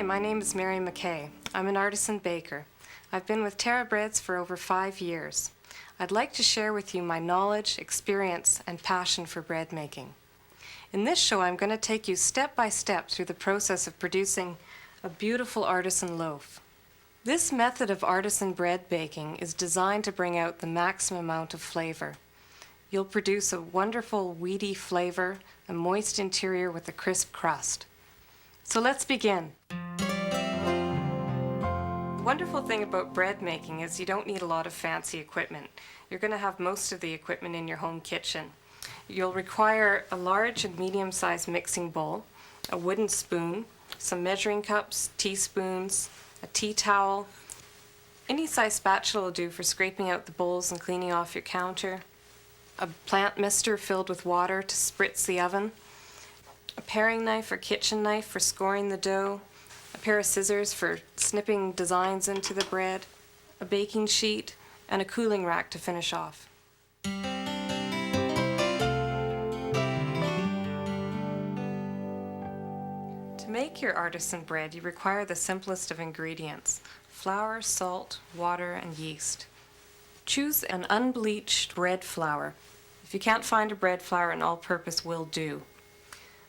Hi, my name is Mary Mackay. I'm an artisan baker. I've been with Terra Breads for over 5 years. I'd like to share with you my knowledge, experience, and passion for bread making. In this show, I'm going to take you step by step through the process of producing a beautiful artisan loaf. This method of artisan bread baking is designed to bring out the maximum amount of flavor. You'll produce a wonderful weedy flavor, a moist interior with a crisp crust. So let's begin. The wonderful thing about bread making is you don't need a lot of fancy equipment. You're going to have most of the equipment in your home kitchen. You'll require a large and medium-sized mixing bowl, a wooden spoon, some measuring cups, teaspoons, a tea towel. Any size spatula will do for scraping out the bowls and cleaning off your counter, a plant mister filled with water to spritz the oven, a paring knife or kitchen knife for scoring the dough, a pair of scissors for snipping designs into the bread, a baking sheet, and a cooling rack to finish off. To make your artisan bread, you require the simplest of ingredients: flour, salt, water, and yeast. Choose an unbleached bread flour. If you can't find a bread flour, an all-purpose will do.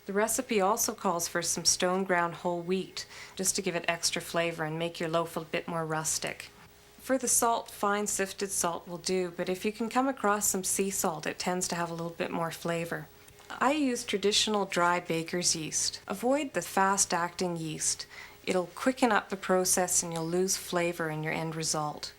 The recipe also calls for some stone ground whole wheat, just to give it extra flavor and make your loaf a bit more rustic. For the salt, fine sifted salt will do, but if you can come across some sea salt, it tends to have a little bit more flavor. I use traditional dry baker's yeast. Avoid the fast-acting yeast. It'll quicken up the process and you'll lose flavor in your end result.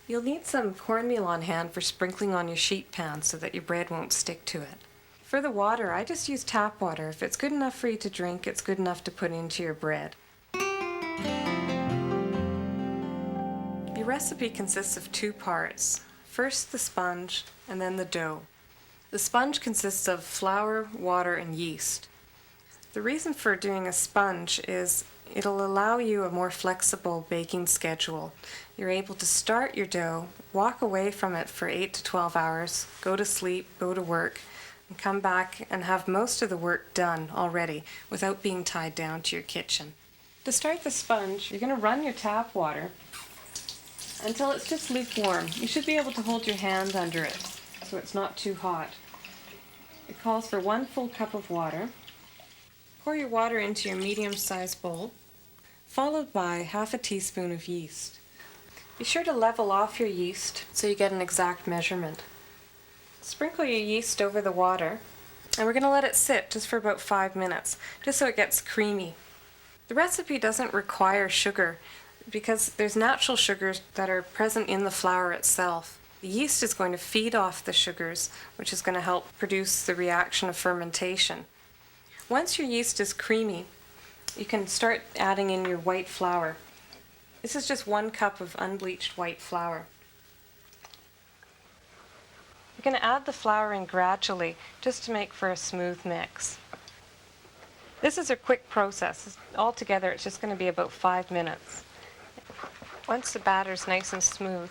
You'll need some cornmeal on hand for sprinkling on your sheet pan so that your bread won't stick to it. For the water, I just use tap water. If it's good enough for you to drink, it's good enough to put into your bread. Your recipe consists of 2 parts. First the sponge, and then the dough. The sponge consists of flour, water, and yeast. The reason for doing a sponge is it'll allow you a more flexible baking schedule. You're able to start your dough, walk away from it for 8 to 12 hours, go to sleep, go to work, and come back and have most of the work done already without being tied down to your kitchen. To start the sponge, you're going to run your tap water until it's just lukewarm. You should be able to hold your hand under it so it's not too hot. It calls for 1 full cup of water. Pour your water into your medium-sized bowl, followed by half a teaspoon of yeast. Be sure to level off your yeast so you get an exact measurement. Sprinkle your yeast over the water, and we're going to let it sit just for about 5 minutes, just so it gets creamy. The recipe doesn't require sugar because there's natural sugars that are present in the flour itself. The yeast is going to feed off the sugars, which is going to help produce the reaction of fermentation. Once your yeast is creamy, you can start adding in your white flour. This is just 1 cup of unbleached white flour. You're going to add the flour in gradually just to make for a smooth mix. This is a quick process. Altogether, it's just going to be about 5 minutes. Once the batter's nice and smooth,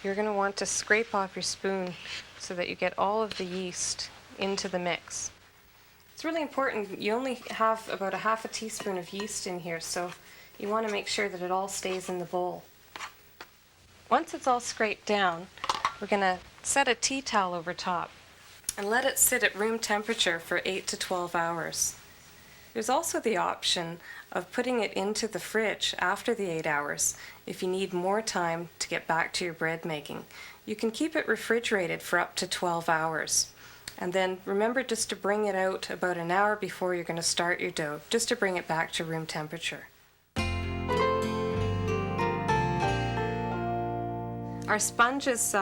you're going to want to scrape off your spoon so that you get all of the yeast into the mix. It's really important. You only have about a half a teaspoon of yeast in here, so you want to make sure that it all stays in the bowl. Once it's all scraped down, we're going to set a tea towel over top and let it sit at room temperature for 8 to 12 hours. There's also the option of putting it into the fridge after the 8 hours if you need more time to get back to your bread making. You can keep it refrigerated for up to 12 hours. And then remember just to bring it out about an hour before you're going to start your dough, just to bring it back to room temperature. Our sponge is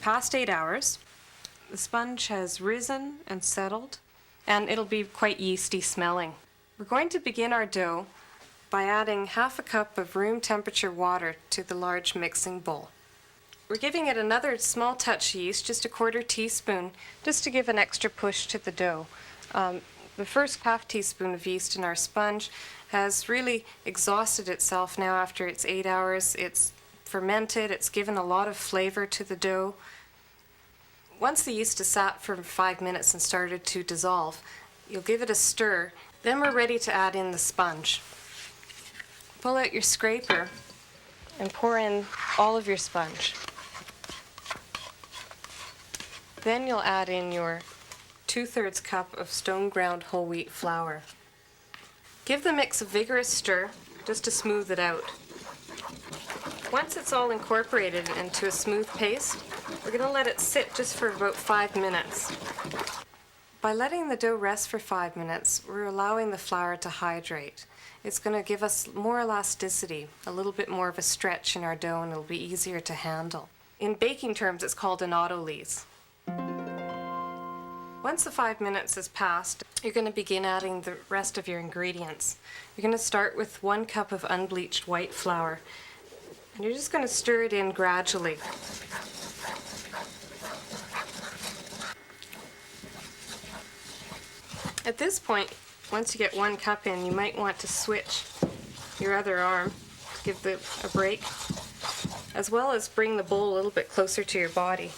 past 8 hours. The sponge has risen and settled, and it'll be quite yeasty smelling. We're going to begin our dough by adding half a cup of room temperature water to the large mixing bowl. We're giving it another small touch yeast, just a 1/4 teaspoon, just to give an extra push to the dough. The first half teaspoon of yeast in our sponge has really exhausted itself now after it's 8 hours. It's fermented, it's given a lot of flavor to the dough. Once the yeast has sat for 5 minutes and started to dissolve, you'll give it a stir Then we're ready to add in the sponge. Pull out your scraper and pour in all of your sponge. Then you'll add in your 2/3 cup of stone ground whole wheat flour. Give the mix a vigorous stir just to smooth it out. Once it's all incorporated into a smooth paste, we're going to let it sit just for about 5 minutes. By letting the dough rest for 5 minutes, we're allowing the flour to hydrate. It's going to give us more elasticity, a little bit more of a stretch in our dough, and it'll be easier to handle. In baking terms, it's called an autolyse. Once the 5 minutes has passed, you're going to begin adding the rest of your ingredients. You're going to start with 1 cup of unbleached white flour, and you're just going to stir it in gradually. At this point, once you get 1 cup in, you might want to switch your other arm to give a break, as well as bring the bowl a little bit closer to your body.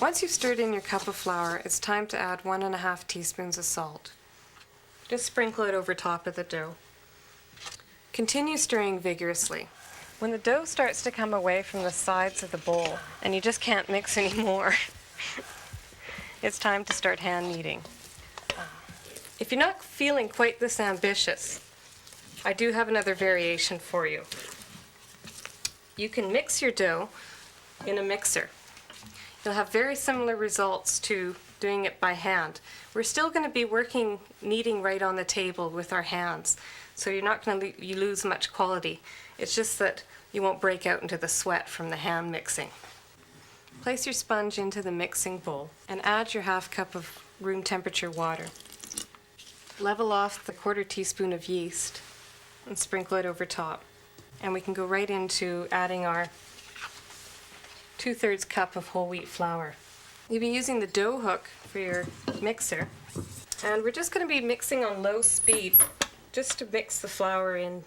Once you've stirred in your cup of flour, it's time to add 1½ teaspoons of salt. Just sprinkle it over top of the dough. Continue stirring vigorously. When the dough starts to come away from the sides of the bowl and you just can't mix anymore, it's time to start hand kneading. If you're not feeling quite this ambitious, I do have another variation for you. You can mix your dough in a mixer. You'll have very similar results to doing it by hand. We're still going to be kneading right on the table with our hands, so you're not going to lose much quality. It's just that you won't break out into the sweat from the hand mixing. Place your sponge into the mixing bowl and add your 1/2 cup of room temperature water. Level off the 1/4 teaspoon of yeast and sprinkle it over top. And we can go right into adding our 2/3 cup of whole wheat flour. You'll be using the dough hook for your mixer, and we're just going to be mixing on low speed just to mix the flour in.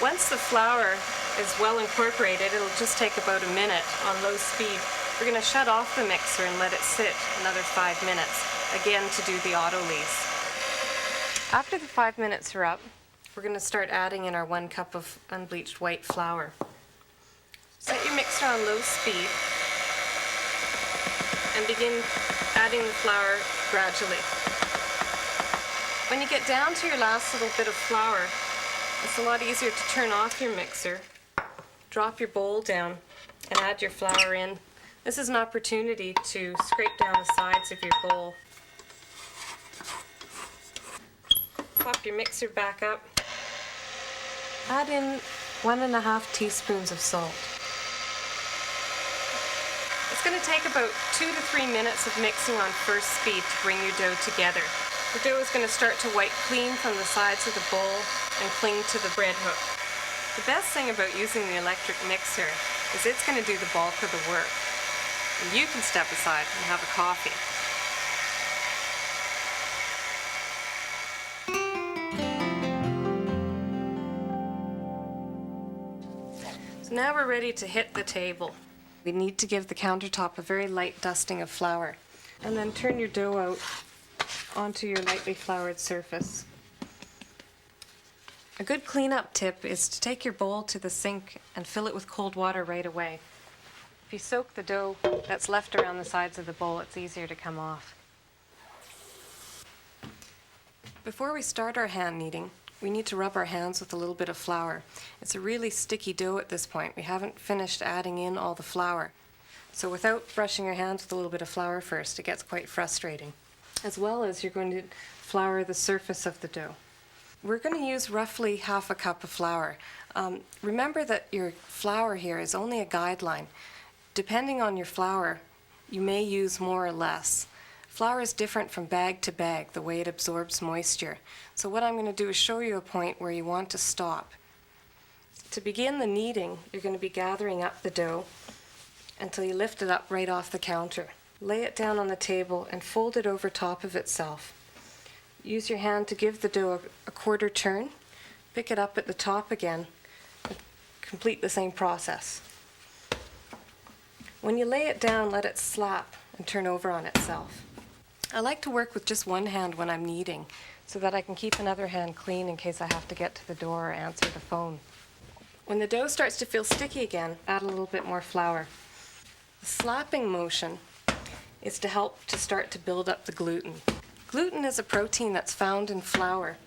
Once the flour is well incorporated, it'll just take about a minute on low speed. We're going to shut off the mixer and let it sit another 5 minutes, again to do the autolyse. After the 5 minutes are up, we're going to start adding in our 1 cup of unbleached white flour. Set your mixer on low speed and begin adding the flour gradually. When you get down to your last little bit of flour, it's a lot easier to turn off your mixer, drop your bowl down, and add your flour in. This is an opportunity to scrape down the sides of your bowl. Pop your mixer back up. Add in 1½ teaspoons of salt. It's going to take about 2 to 3 minutes of mixing on first speed to bring your dough together. The dough is going to start to wipe clean from the sides of the bowl and cling to the bread hook. The best thing about using the electric mixer is it's going to do the bulk of the work. And you can step aside and have a coffee. So now we're ready to hit the table. We need to give the countertop a very light dusting of flour, and then turn your dough out onto your lightly floured surface. A good cleanup tip is to take your bowl to the sink and fill it with cold water right away. If you soak the dough that's left around the sides of the bowl, it's easier to come off. Before we start our hand kneading, we need to rub our hands with a little bit of flour. It's a really sticky dough at this point. We haven't finished adding in all the flour. So without brushing your hands with a little bit of flour first, it gets quite frustrating. As well as you're going to flour the surface of the dough. We're going to use roughly 1/2 cup of flour. Remember that your flour here is only a guideline. Depending on your flour, you may use more or less. Flour is different from bag to bag, the way it absorbs moisture. So what I'm going to do is show you a point where you want to stop. To begin the kneading, you're going to be gathering up the dough until you lift it up right off the counter. Lay it down on the table and fold it over top of itself. Use your hand to give the dough a 1/4 turn, pick it up at the top again, and complete the same process. When you lay it down, let it slap and turn over on itself. I like to work with just one hand when I'm kneading so that I can keep another hand clean in case I have to get to the door or answer the phone. When the dough starts to feel sticky again, add a little bit more flour. The slapping motion is to help to start to build up the gluten. Gluten is a protein that's found in flour.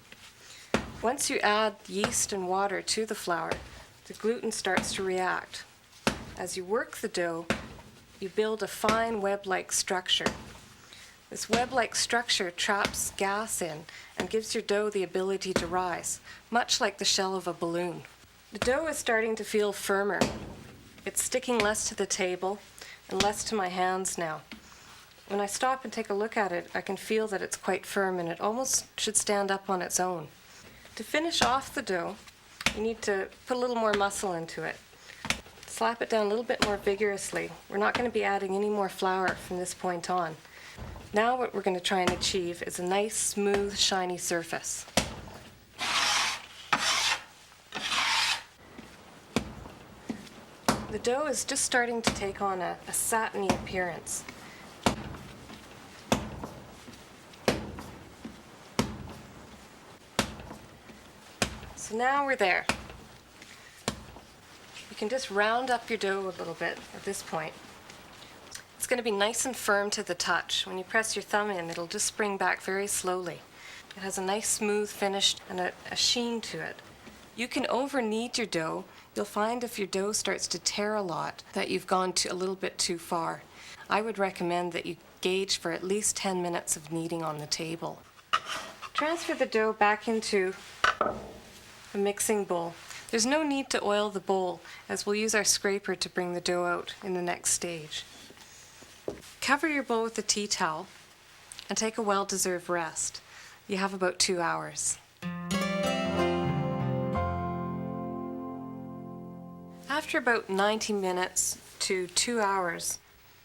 Once you add yeast and water to the flour, the gluten starts to react. As you work the dough, you build a fine web-like structure. This web-like structure traps gas in and gives your dough the ability to rise, much like the shell of a balloon. The dough is starting to feel firmer. It's sticking less to the table and less to my hands now. When I stop and take a look at it, I can feel that it's quite firm and it almost should stand up on its own. To finish off the dough, you need to put a little more muscle into it. Slap it down a little bit more vigorously. We're not going to be adding any more flour from this point on. Now what we're going to try and achieve is a nice, smooth, shiny surface. The dough is just starting to take on a satiny appearance. So now we're there. You can just round up your dough a little bit at this point. It's going to be nice and firm to the touch. When you press your thumb in, it'll just spring back very slowly. It has a nice smooth finish and a sheen to it. You can over-knead your dough. You'll find if your dough starts to tear a lot that you've gone a little bit too far. I would recommend that you gauge for at least 10 minutes of kneading on the table. Transfer the dough back into a mixing bowl. There's no need to oil the bowl, as we'll use our scraper to bring the dough out in the next stage. Cover your bowl with a tea towel and take a well-deserved rest. You have about 2 hours. After about 90 minutes to 2 hours,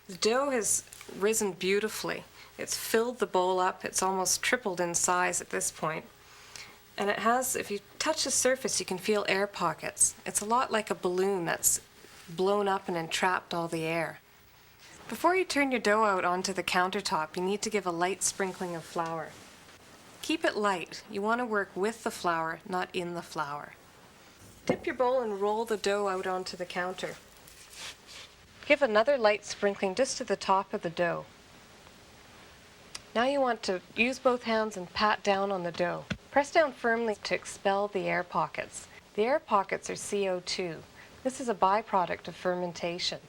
the dough has risen beautifully. It's filled the bowl up. It's almost tripled in size at this point. And it has, if you touch the surface, you can feel air pockets. It's a lot like a balloon that's blown up and entrapped all the air. Before you turn your dough out onto the countertop, you need to give a light sprinkling of flour. Keep it light. You want to work with the flour, not in the flour. Dip your bowl and roll the dough out onto the counter. Give another light sprinkling just to the top of the dough. Now you want to use both hands and pat down on the dough. Press down firmly to expel the air pockets. The air pockets are CO2. This is a byproduct of fermentation.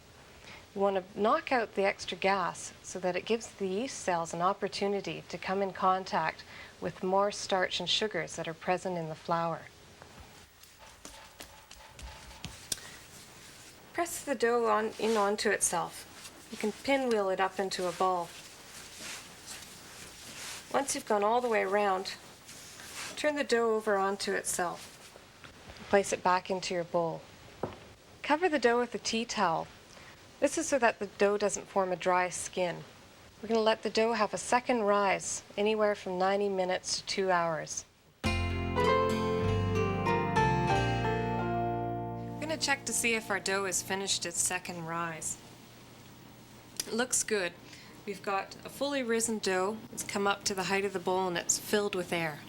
You want to knock out the extra gas so that it gives the yeast cells an opportunity to come in contact with more starch and sugars that are present in the flour. Press the dough onto itself. You can pinwheel it up into a ball. Once you've gone all the way around, turn the dough over onto itself. Place it back into your bowl. Cover the dough with a tea towel. This is so that the dough doesn't form a dry skin. We're going to let the dough have a second rise, anywhere from 90 minutes to 2 hours. We're going to check to see if our dough has finished its second rise. It looks good. We've got a fully risen dough. It's come up to the height of the bowl and it's filled with air.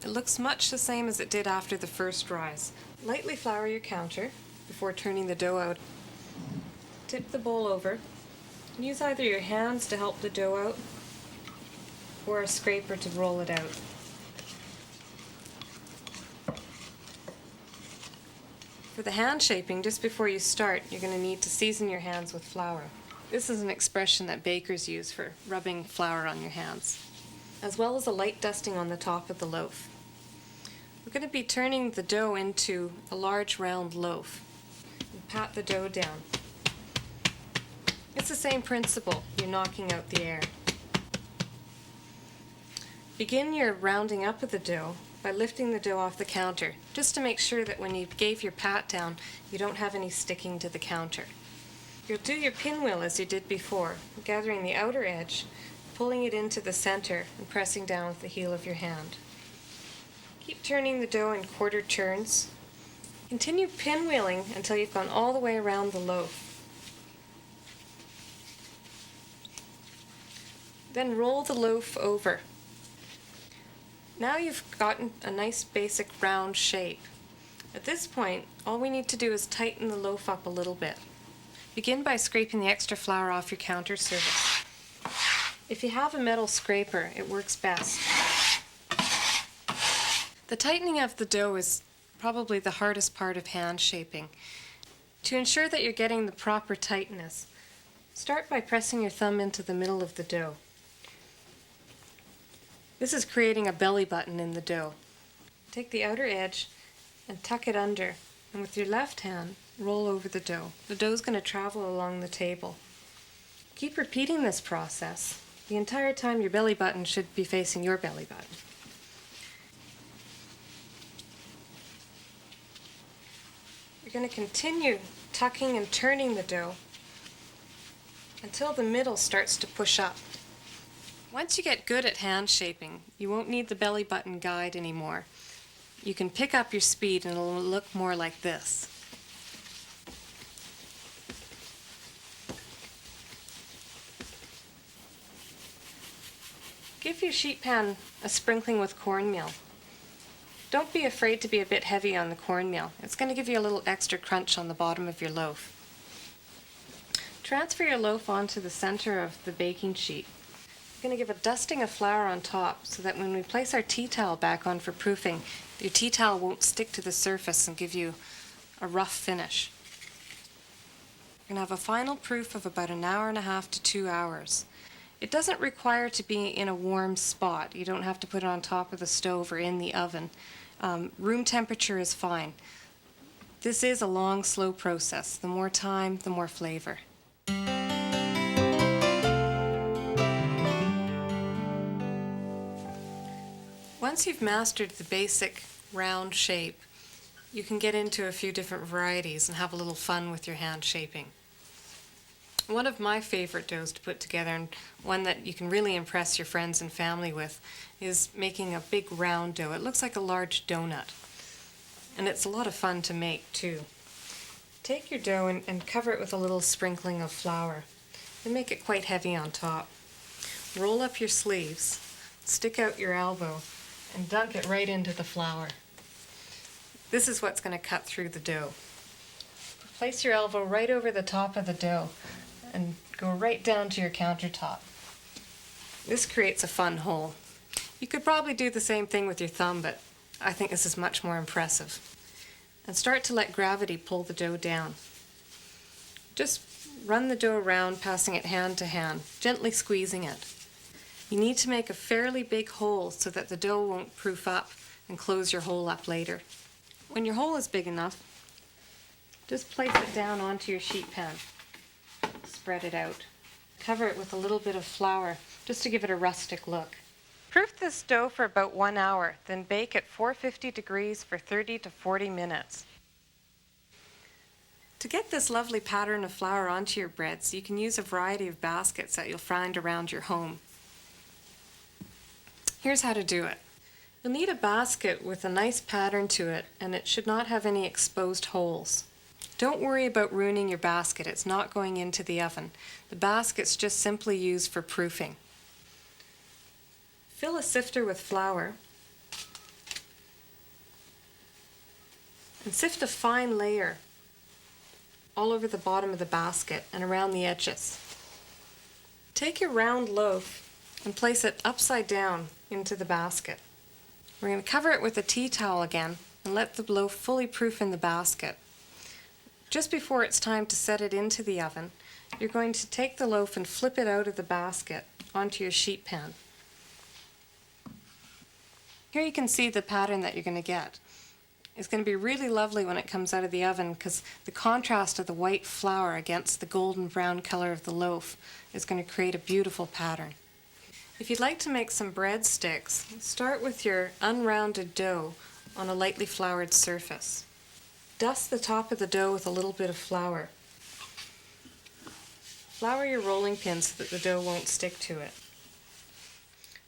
It looks much the same as it did after the first rise. Lightly flour your counter before turning the dough out. Tip the bowl over. Use either your hands to help the dough out or a scraper to roll it out. For the hand shaping, just before you start, you're going to need to season your hands with flour. This is an expression that bakers use for rubbing flour on your hands, as well as a light dusting on the top of the loaf. We're going to be turning the dough into a large round loaf. And pat the dough down. It's the same principle. You're knocking out the air. Begin your rounding up of the dough by lifting the dough off the counter, just to make sure that when you gave your pat down, you don't have any sticking to the counter. You'll do your pinwheel as you did before, gathering the outer edge, pulling it into the center, and pressing down with the heel of your hand. Keep turning the dough in quarter turns. Continue pinwheeling until you've gone all the way around the loaf. Then roll the loaf over. Now you've gotten a nice basic round shape. At this point, all we need to do is tighten the loaf up a little bit. Begin by scraping the extra flour off your counter surface. If you have a metal scraper, it works best. The tightening of the dough is probably the hardest part of hand shaping. To ensure that you're getting the proper tightness, start by pressing your thumb into the middle of the dough. This is creating a belly button in the dough. Take the outer edge and tuck it under, and with your left hand, roll over the dough. The dough is going to travel along the table. Keep repeating this process. The entire time your belly button should be facing your belly button. You're going to continue tucking and turning the dough until the middle starts to push up. Once you get good at hand shaping, you won't need the belly button guide anymore. You can pick up your speed and it'll look more like this. Give your sheet pan a sprinkling with cornmeal. Don't be afraid to be a bit heavy on the cornmeal. It's going to give you a little extra crunch on the bottom of your loaf. Transfer your loaf onto the center of the baking sheet. You're going to give a dusting of flour on top so that when we place our tea towel back on for proofing, your tea towel won't stick to the surface and give you a rough finish. You're going to have a final proof of about 1.5 hours to 2 hours. It doesn't require to be in a warm spot. You don't have to put it on top of the stove or in the oven. Room temperature is fine. This is a long, slow process. The more time, the more flavor. Once you've mastered the basic round shape, you can get into a few different varieties and have a little fun with your hand shaping. One of my favorite doughs to put together, and one that you can really impress your friends and family with, is making a big round dough. It looks like a large donut, and it's a lot of fun to make too. Take your dough and cover it with a little sprinkling of flour, and make it quite heavy on top. Roll up your sleeves, stick out your elbow, and dunk it right into the flour. This is what's going to cut through the dough. Place your elbow right over the top of the dough and go right down to your countertop. This creates a fun hole. You could probably do the same thing with your thumb, but I think this is much more impressive. And start to let gravity pull the dough down. Just run the dough around, passing it hand to hand, gently squeezing it. You need to make a fairly big hole so that the dough won't proof up and close your hole up later. When your hole is big enough, just place it down onto your sheet pan. Spread it out. Cover it with a little bit of flour just to give it a rustic look. Proof this dough for about 1 hour, then bake at 450 degrees for 30 to 40 minutes. To get this lovely pattern of flour onto your breads, you can use a variety of baskets that you'll find around your home. Here's how to do it. You'll need a basket with a nice pattern to it, and it should not have any exposed holes. Don't worry about ruining your basket. It's not going into the oven. The basket's just simply used for proofing. Fill a sifter with flour and sift a fine layer all over the bottom of the basket and around the edges. Take your round loaf and place it upside down into the basket. We're going to cover it with a tea towel again and let the loaf fully proof in the basket. Just before it's time to set it into the oven, you're going to take the loaf and flip it out of the basket onto your sheet pan. Here you can see the pattern that you're going to get. It's going to be really lovely when it comes out of the oven because the contrast of the white flour against the golden brown color of the loaf is going to create a beautiful pattern. If you'd like to make some breadsticks, start with your unrounded dough on a lightly floured surface. Dust the top of the dough with a little bit of flour. Flour your rolling pin so that the dough won't stick to it.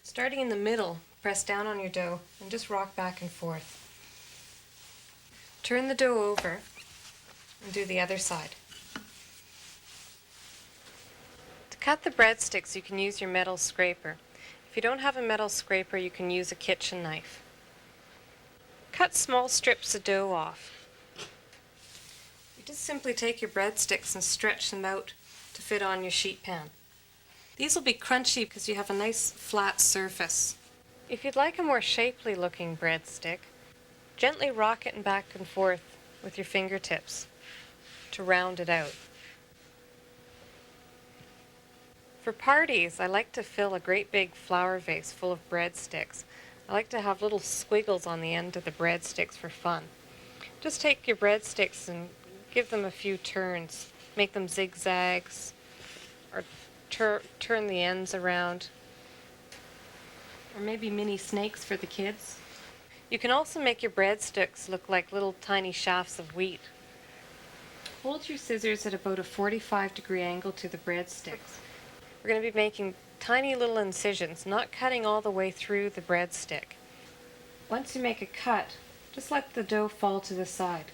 Starting in the middle, press down on your dough and just rock back and forth. Turn the dough over and do the other side. To cut the breadsticks, you can use your metal scraper. If you don't have a metal scraper, you can use a kitchen knife. Cut small strips of dough off. You just simply take your breadsticks and stretch them out to fit on your sheet pan. These will be crunchy because you have a nice flat surface. If you'd like a more shapely looking breadstick, gently rock it back and forth with your fingertips to round it out. For parties, I like to fill a great big flour vase full of breadsticks. I like to have little squiggles on the end of the breadsticks for fun. Just take your breadsticks and give them a few turns. Make them zigzags or turn the ends around. Or maybe mini snakes for the kids. You can also make your breadsticks look like little tiny shafts of wheat. Hold your scissors at about a 45-degree angle to the breadsticks. We're going to be making tiny little incisions, not cutting all the way through the breadstick. Once you make a cut, just let the dough fall to the side.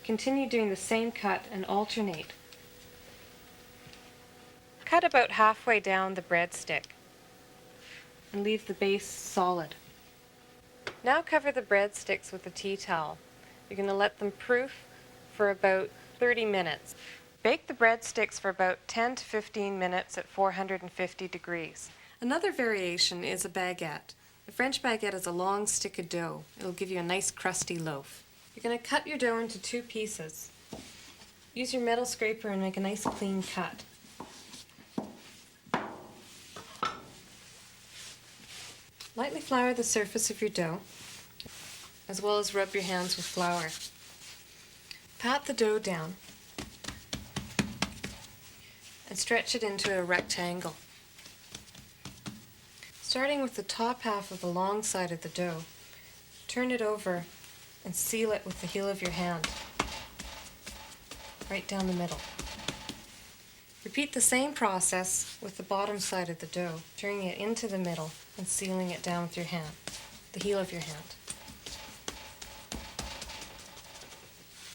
Continue doing the same cut and alternate. Cut about halfway down the breadstick and leave the base solid. Now cover the breadsticks with a tea towel. You're going to let them proof for about 30 minutes. Bake the breadsticks for about 10 to 15 minutes at 450 degrees. Another variation is a baguette. The French baguette is a long stick of dough. It'll give you a nice crusty loaf. You're going to cut your dough into 2 pieces. Use your metal scraper and make a nice clean cut. Lightly flour the surface of your dough, as well as rub your hands with flour. Pat the dough down and stretch it into a rectangle. Starting with the top half of the long side of the dough, turn it over and seal it with the heel of your hand, right down the middle. Repeat the same process with the bottom side of the dough, turning it into the middle and sealing it down with your hand, the heel of your hand.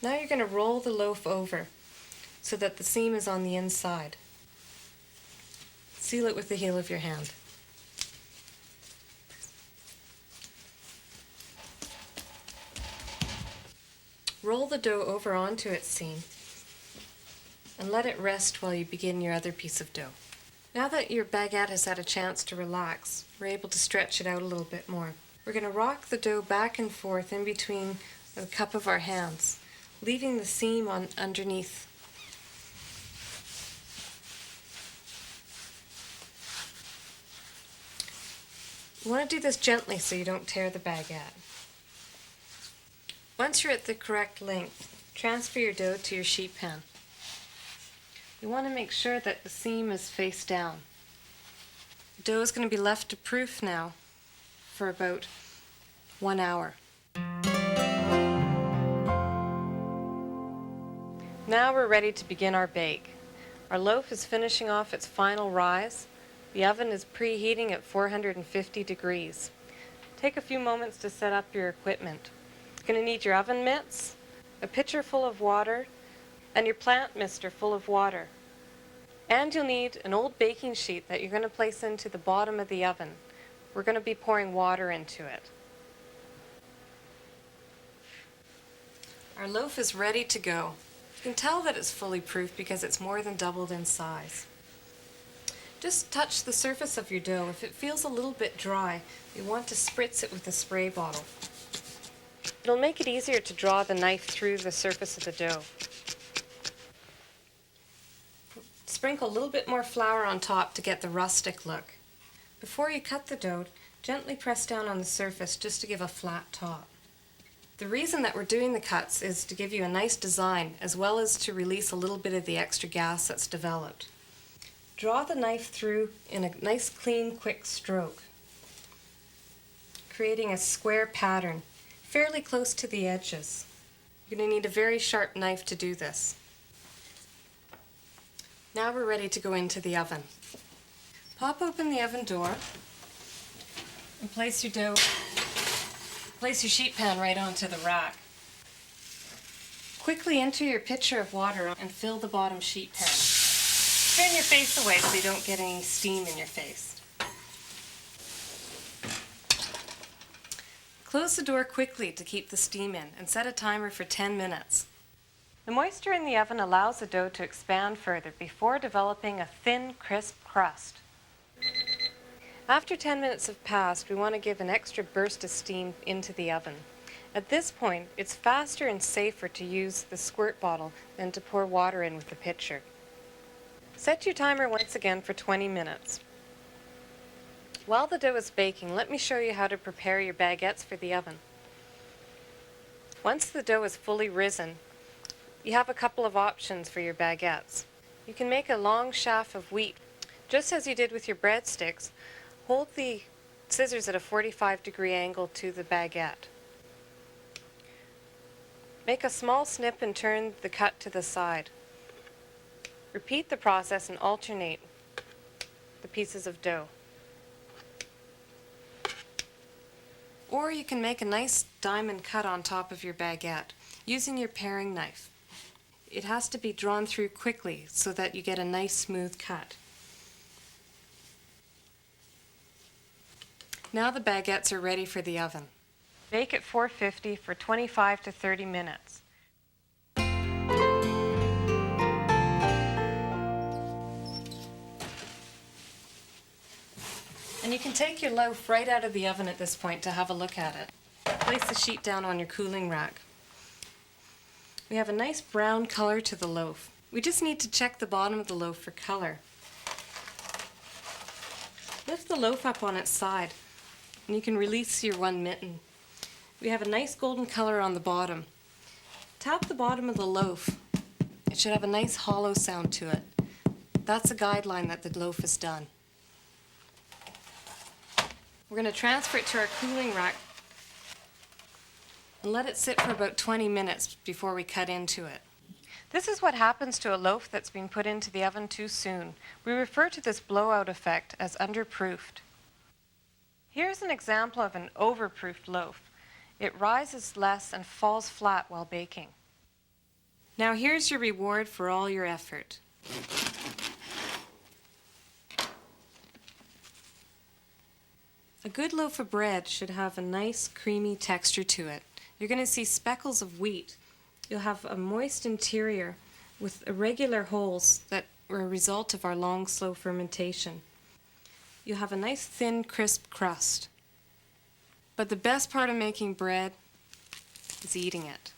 Now you're going to roll the loaf over so that the seam is on the inside. Seal it with the heel of your hand. Roll the dough over onto its seam and let it rest while you begin your other piece of dough. Now that your baguette has had a chance to relax, we're able to stretch it out a little bit more. We're going to rock the dough back and forth in between the cup of our hands, leaving the seam underneath. You want to do this gently so you don't tear the baguette. Once you're at the correct length, transfer your dough to your sheet pan. You want to make sure that the seam is face down. The dough is going to be left to proof now for about 1 hour. Now we're ready to begin our bake. Our loaf is finishing off its final rise. The oven is preheating at 450 degrees. Take a few moments to set up your equipment. You're going to need your oven mitts, a pitcher full of water, and your plant mister full of water. And you'll need an old baking sheet that you're going to place into the bottom of the oven. We're going to be pouring water into it. Our loaf is ready to go. You can tell that it's fully proof because it's more than doubled in size. Just touch the surface of your dough. If it feels a little bit dry, you want to spritz it with a spray bottle. It'll make it easier to draw the knife through the surface of the dough. Sprinkle a little bit more flour on top to get the rustic look. Before you cut the dough, gently press down on the surface just to give a flat top. The reason that we're doing the cuts is to give you a nice design as well as to release a little bit of the extra gas that's developed. Draw the knife through in a nice clean quick stroke, creating a square pattern fairly close to the edges. You're going to need a very sharp knife to do this. Now we're ready to go into the oven. Pop open the oven door and place your sheet pan right onto the rack. Quickly enter your pitcher of water and fill the bottom sheet pan. Turn your face away so you don't get any steam in your face. Close the door quickly to keep the steam in and set a timer for 10 minutes. The moisture in the oven allows the dough to expand further before developing a thin, crisp crust. After 10 minutes have passed, we want to give an extra burst of steam into the oven. At this point, it's faster and safer to use the squirt bottle than to pour water in with the pitcher. Set your timer once again for 20 minutes. While the dough is baking, let me show you how to prepare your baguettes for the oven. Once the dough is fully risen, you have a couple of options for your baguettes. You can make a long shaft of wheat. Just as you did with your breadsticks, hold the scissors at a 45-degree angle to the baguette. Make a small snip and turn the cut to the side. Repeat the process and alternate the pieces of dough. Or you can make a nice diamond cut on top of your baguette using your paring knife. It has to be drawn through quickly so that you get a nice smooth cut. Now the baguettes are ready for the oven. Bake at 450 for 25 to 30 minutes. And you can take your loaf right out of the oven at this point to have a look at it. Place the sheet down on your cooling rack. We have a nice brown color to the loaf. We just need to check the bottom of the loaf for color. Lift the loaf up on its side and you can release your one mitten. We have a nice golden color on the bottom. Tap the bottom of the loaf. It should have a nice hollow sound to it. That's a guideline that the loaf is done. We're going to transfer it to our cooling rack and let it sit for about 20 minutes before we cut into it. This is what happens to a loaf that's been put into the oven too soon. We refer to this blowout effect as underproofed. Here's an example of an overproofed loaf. It rises less and falls flat while baking. Now here's your reward for all your effort. A good loaf of bread should have a nice creamy texture to it. You're going to see speckles of wheat. You'll have a moist interior with irregular holes that were a result of our long, slow fermentation. You'll have a nice thin, crisp crust. But the best part of making bread is eating it.